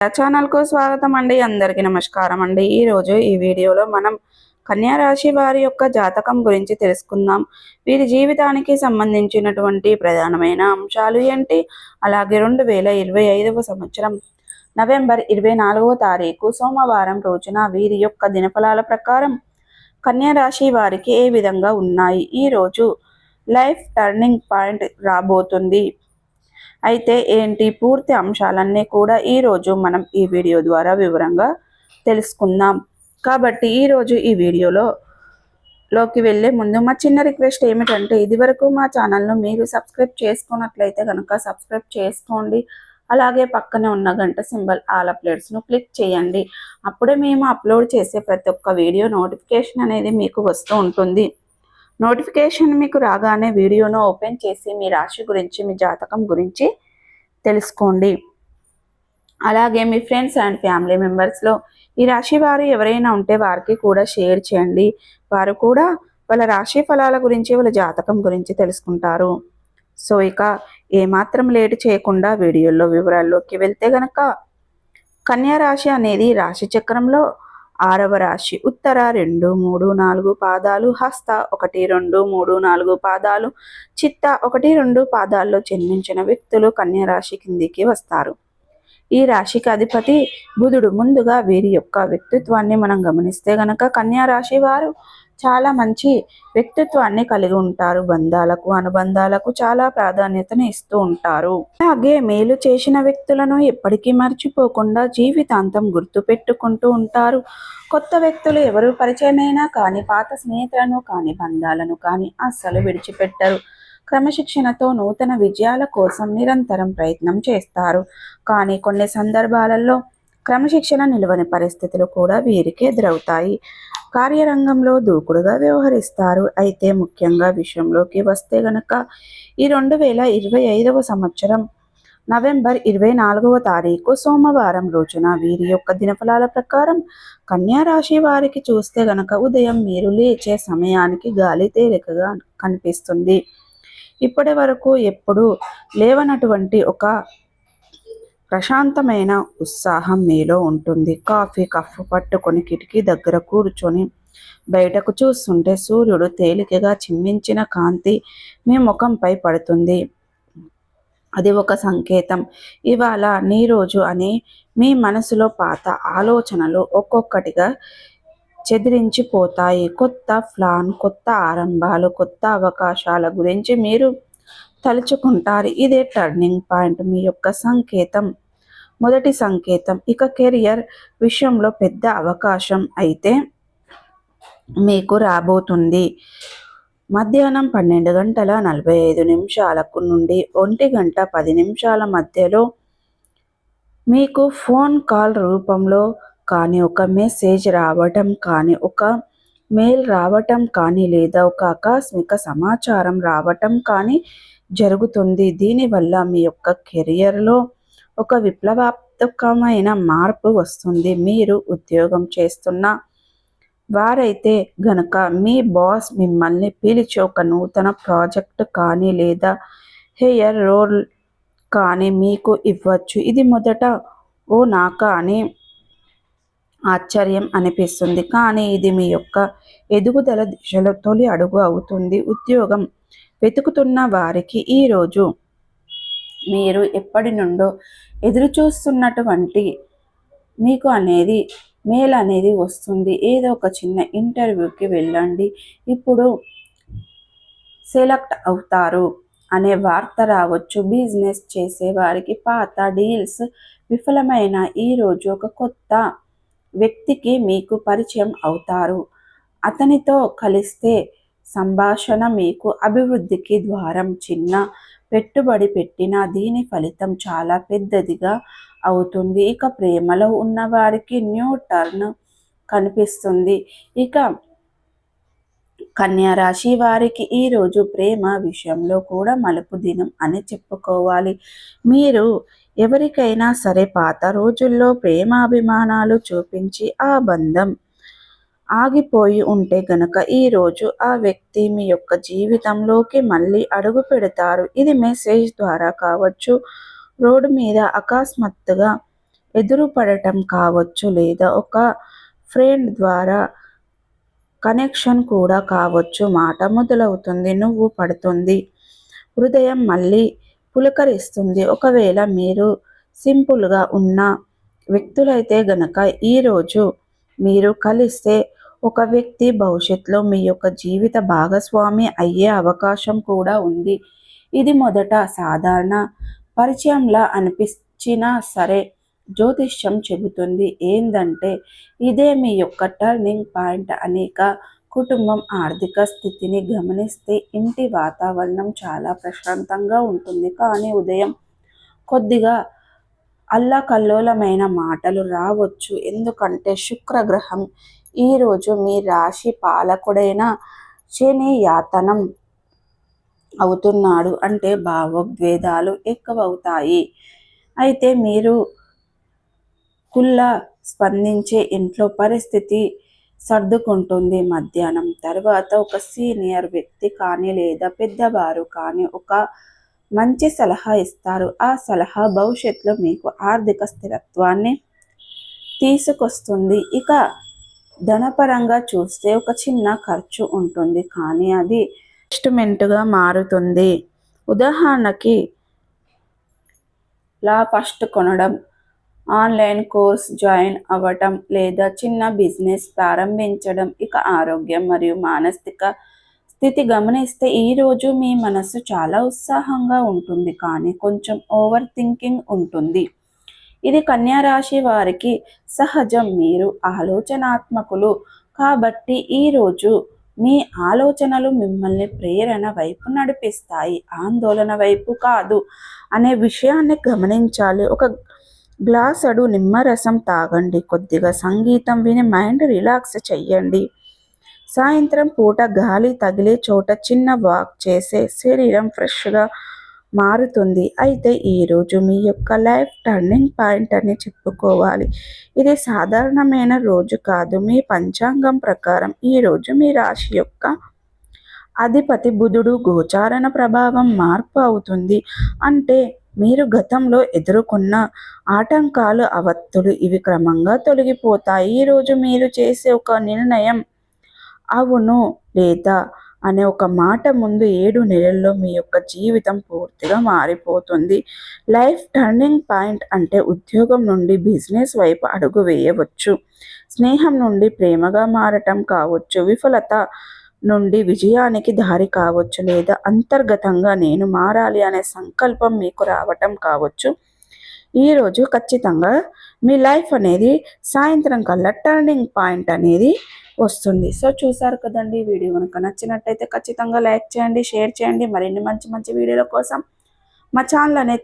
ఛానల్కు స్వాగతం అండి. అందరికీ నమస్కారం అండి. ఈరోజు ఈ వీడియోలో మనం కన్యా రాశి వారి యొక్క జాతకం గురించి తెలుసుకుందాం. వీరి జీవితానికి సంబంధించినటువంటి ప్రధానమైన అంశాలు ఏంటి, అలాగే 2025వ సంవత్సరం నవంబర్ 24వ తారీఖు సోమవారం రోజున వీరి యొక్క దినఫలాల ప్రకారం కన్యా రాశి వారికి ఏ విధంగా ఉన్నాయి. ఈరోజు లైఫ్ టర్నింగ్ పాయింట్ రాబోతుంది. అయితే ఏంటి పూర్తి అంశాలన్నీ కూడా ఈరోజు మనం ఈ వీడియో ద్వారా వివరంగా తెలుసుకుందాం. కాబట్టి ఈరోజు ఈ వీడియోలోకి వెళ్ళే ముందు మా చిన్న రిక్వెస్ట్ ఏమిటంటే, ఇదివరకు మా ఛానల్ను మీరు సబ్స్క్రైబ్ చేసుకున్నట్లయితే కనుక సబ్స్క్రైబ్ చేసుకోండి. అలాగే పక్కనే ఉన్న గంట సింబల్ ఆల్ అప్డేట్స్ను క్లిక్ చేయండి. అప్పుడే మేము అప్లోడ్ చేసే ప్రతి ఒక్క వీడియో నోటిఫికేషన్ అనేది మీకు వస్తూ ఉంటుంది. నోటిఫికేషన్ మీకు రాగానే వీడియోను ఓపెన్ చేసి మీ రాశి గురించి, మీ జాతకం గురించి తెలుసుకోండి. అలాగే మీ ఫ్రెండ్స్ అండ్ ఫ్యామిలీ మెంబర్స్లో ఈ రాశి వారు ఎవరైనా ఉంటే వారికి కూడా షేర్ చేయండి. వారు కూడా వాళ్ళ రాశి ఫలాల గురించి, వాళ్ళ జాతకం గురించి తెలుసుకుంటారు. సో ఇక ఏమాత్రం లేట్ చేయకుండా వీడియోలో వివరాల్లోకి వెళ్తే గనక, కన్యా రాశి అనేది రాశి చక్రంలో 6వ రాశి. ఉత్తర 2, 3, 4 పాదాలు, హస్త 1, 2, 3, 4 పాదాలు, చిత్త 1, 2 పాదాల్లో జన్మించిన వ్యక్తులు కన్యా రాశి కిందికి వస్తారు. ఈ రాశికి అధిపతి బుధుడు. ముందుగా వీరి యొక్క వ్యక్తిత్వాన్ని మనం గమనిస్తే గనక, కన్యా రాశి వారు చాలా మంచి వ్యక్తిత్వాన్ని కలిగి ఉంటారు. బంధాలకు, అనుబంధాలకు చాలా ప్రాధాన్యతను ఇస్తూ ఉంటారు. అలాగే మేలు చేసిన వ్యక్తులను ఎప్పటికీ మర్చిపోకుండా జీవితాంతం గుర్తు పెట్టుకుంటూ ఉంటారు. కొత్త వ్యక్తులు ఎవరు పరిచయమైనా కానీ, పాత స్నేహితులను కానీ, బంధాలను కానీ అస్సలు విడిచిపెట్టరు. క్రమశిక్షణతో నూతన విజయాల కోసం నిరంతరం ప్రయత్నం చేస్తారు. కానీ కొన్ని సందర్భాలలో క్రమశిక్షణ నిలవని పరిస్థితులు కూడా వీరికి ఎదురవుతాయి. కార్యరంగంలో దూకుడుగా వ్యవహరిస్తారు. అయితే ముఖ్యంగా విషయంలోకి వస్తే గనక, ఈ 2025వ సంవత్సరం నవంబర్ 24వ తారీఖు సోమవారం రోజున వీరి యొక్క దినఫలాల ప్రకారం కన్యా రాశి వారికి చూస్తే గనక, ఉదయం మీరు లేచే సమయానికి గాలి తేలికగా కనిపిస్తుంది. ఇప్పటి వరకు ఎప్పుడు లేవనటువంటి ఒక ప్రశాంతమైన ఉత్సాహం మీలో ఉంటుంది. కాఫీ కప్ పట్టుకొని కిటికీ దగ్గర కూర్చొని బయటకు చూస్తుంటే సూర్యుడు తేలికగా చిమ్మించిన కాంతి మీ ముఖంపై పడుతుంది. అది ఒక సంకేతం. ఇవాళ నీ రోజు అని మీ మనసులో పాత ఆలోచనలు ఒక్కొక్కటిగా చెదిరించిపోతాయి. కొత్త ప్లాన్, కొత్త ఆరంభాలు, కొత్త అవకాశాల గురించి మీరు తలుచుకుంటారు. ఇదే టర్నింగ్ పాయింట్, మీ యొక్క సంకేతం, మొదటి సంకేతం. ఇక కెరియర్ విషయంలో పెద్ద అవకాశం అయితే మీకు రాబోతుంది. మధ్యాహ్నం 12:45 నుండి 1:10 మధ్యలో మీకు ఫోన్ కాల్ రూపంలో కానీ, ఒక మెసేజ్ రావటం కానీ, ఒక మెయిల్ రావటం కానీ, లేదా ఒక ఆకస్మిక సమాచారం రావటం కానీ జరుగుతుంది. దీనివల్ల మీ యొక్క కెరియర్లో ఒక విప్లవాత్మకమైన మార్పు వస్తుంది. మీరు ఉద్యోగం చేస్తున్న వారైతే గనక మీ బాస్ మిమ్మల్ని పిలిచి ఒక నూతన ప్రాజెక్ట్ కానీ, లేదా హెయిర్ రోల్ కానీ మీకు ఇవ్వచ్చు. ఇది మొదట ఓ నాకా అని ఆశ్చర్యం అనిపిస్తుంది, కానీ ఇది మీ యొక్క ఎదుగుదల దిశలో తొలి అడుగు అవుతుంది. ఉద్యోగం వెతుకుతున్న వారికి ఈరోజు మీరు ఎప్పటి నుండో ఎదురు చూస్తున్నటువంటి మీకు అనేది మెయిల్ అనేది వస్తుంది. ఏదో ఒక చిన్న ఇంటర్వ్యూకి వెళ్ళండి, ఇప్పుడు సెలెక్ట్ అవుతారు అనే వార్త రావచ్చు. బిజినెస్ చేసే వారికి పాత డీల్స్ విఫలమైన ఈరోజు ఒక కొత్త వ్యక్తికి మీకు పరిచయం అవుతారు. అతనితో కలిస్తే సంభాషణ మీకు అభివృద్ధికి ద్వారం. చిన్న పెట్టుబడి పెట్టిన దీని ఫలితం చాలా పెద్దదిగా అవుతుంది. ఇక ప్రేమలో ఉన్నవారికి న్యూ టర్న్ కనిపిస్తుంది. ఇక కన్యా రాశి వారికి ఈరోజు ప్రేమ విషయంలో కూడా మలుపు దినం అని చెప్పుకోవాలి. మీరు ఎవరికైనా సరే పాత రోజుల్లో ప్రేమాభిమానాలు చూపించి ఆ బంధం ఆగిపోయి ఉంటే గనక, ఈరోజు ఆ వ్యక్తి మీ యొక్క జీవితంలోకి మళ్ళీ అడుగు పెడతారు. ఇది మెసేజ్ ద్వారా కావచ్చు, రోడ్డు మీద అకస్మాత్తుగా ఎదురుపడటం కావచ్చు, లేదా ఒక ఫ్రెండ్ ద్వారా కనెక్షన్ కూడా కావచ్చు. మాట మొదలవుతుంది, నువ్వు పడుతుంది, హృదయం మళ్ళీ పులకరిస్తుంది. ఒకవేళ మీరు సింపుల్గా ఉన్న వ్యక్తులైతే గనక ఈరోజు మీరు కలిస్తే ఒక వ్యక్తి భవిష్యత్తులో మీ యొక్క జీవిత భాగస్వామి అయ్యే అవకాశం కూడా ఉంది. ఇది మొదట సాధారణ పరిచయంలా అనిపించినా సరే జ్యోతిష్యం చెబుతుంది ఏందంటే ఇదే మీ యొక్క టర్నింగ్ పాయింట్. అనేక కుటుంబం ఆర్థిక స్థితిని గమనిస్తే ఇంటి వాతావరణం చాలా ప్రశాంతంగా ఉంటుంది, కానీ ఉదయం కొద్దిగా అల్లకల్లోలమైన మాటలు రావచ్చు. ఎందుకంటే శుక్రగ్రహం ఈరోజు మీ రాశి పాలకుడైన శని యాతనం అవుతున్నాడు. అంటే భావోద్వేగాలు ఎక్కువవుతాయి. అయితే మీరు స్పందించే ఇంట్లో పరిస్థితి సర్దుకుంటుంది. మధ్యాహ్నం తర్వాత ఒక సీనియర్ వ్యక్తి కానీ లేదా పెద్దవారు కానీ ఒక మంచి సలహా ఇస్తారు. ఆ సలహా భవిష్యత్తులో మీకు ఆర్థిక స్థిరత్వాన్ని తీసుకొస్తుంది. ఇక ధనపరంగా చూస్తే ఒక చిన్న ఖర్చు ఉంటుంది, కానీ అది ఇన్వెస్ట్మెంట్గా మారుతుంది. ఉదాహరణకి ఫస్ట్ కొనడం, ఆన్లైన్ కోర్స్ జాయిన్ అవ్వటం, లేదా చిన్న బిజినెస్ ప్రారంభించడం. ఇక ఆరోగ్యం మరియు మానసిక స్థితి గమనిస్తే ఈరోజు మీ మనసు చాలా ఉత్సాహంగా ఉంటుంది, కానీ కొంచెం ఓవర్ థింకింగ్ ఉంటుంది. ఇది కన్యా రాశి వారికి సహజం. మీరు ఆలోచనాత్మకులు కాబట్టి ఈరోజు మీ ఆలోచనలు మిమ్మల్ని ప్రేరణ వైపు నడిపిస్తాయి, ఆందోళన వైపు కాదు అనే విషయాన్ని గమనించాలి. ఒక గ్లాసుడు నిమ్మరసం తాగండి, కొద్దిగా సంగీతం విని మైండ్ రిలాక్స్ చెయ్యండి. సాయంత్రం పూట గాలి తగిలే చోట చిన్న వాక్ చేసే శరీరం ఫ్రెష్గా మారుతుంది. అయితే ఈరోజు మీ యొక్క లైఫ్ టర్నింగ్ పాయింట్ అని చెప్పుకోవాలి. ఇది సాధారణమైన రోజు కాదు. మీ పంచాంగం ప్రకారం ఈరోజు మీ రాశి యొక్క అధిపతి బుధుడు గోచారణ ప్రభావం మార్పు అవుతుంది. అంటే మీరు గతంలో ఎదుర్కొన్న ఆటంకాలు, అవత్తులు ఇవి క్రమంగా తొలగిపోతాయి. ఈరోజు మీరు చేసే ఒక నిర్ణయం అవును లేదా అనే ఒక మాట ముందు 7 నెలల్లో మీ యొక్క జీవితం పూర్తిగా మారిపోతుంది. లైఫ్ టర్నింగ్ పాయింట్ అంటే ఉద్యోగం నుండి బిజినెస్ వైపు అడుగు వేయవచ్చు, స్నేహం నుండి ప్రేమగా మారటం కావచ్చు, విఫలత నుండి విజయానికి దారి కావచ్చు, లేదా అంతర్గతంగా నేను మారాలి అనే సంకల్పం మీకు రావటం కావచ్చు. ఈరోజు ఖచ్చితంగా మీ లైఫ్ అనేది సాయంత్రం కల్లా టర్నింగ్ పాయింట్ అనేది వస్తుంది. సో చూసారు కదండి, వీడియో కనుక నచ్చినట్టయితే ఖచ్చితంగా లైక్ చేయండి, షేర్ చేయండి. మరిన్ని మంచి మంచి వీడియోల కోసం మా ఛానల్ అనేది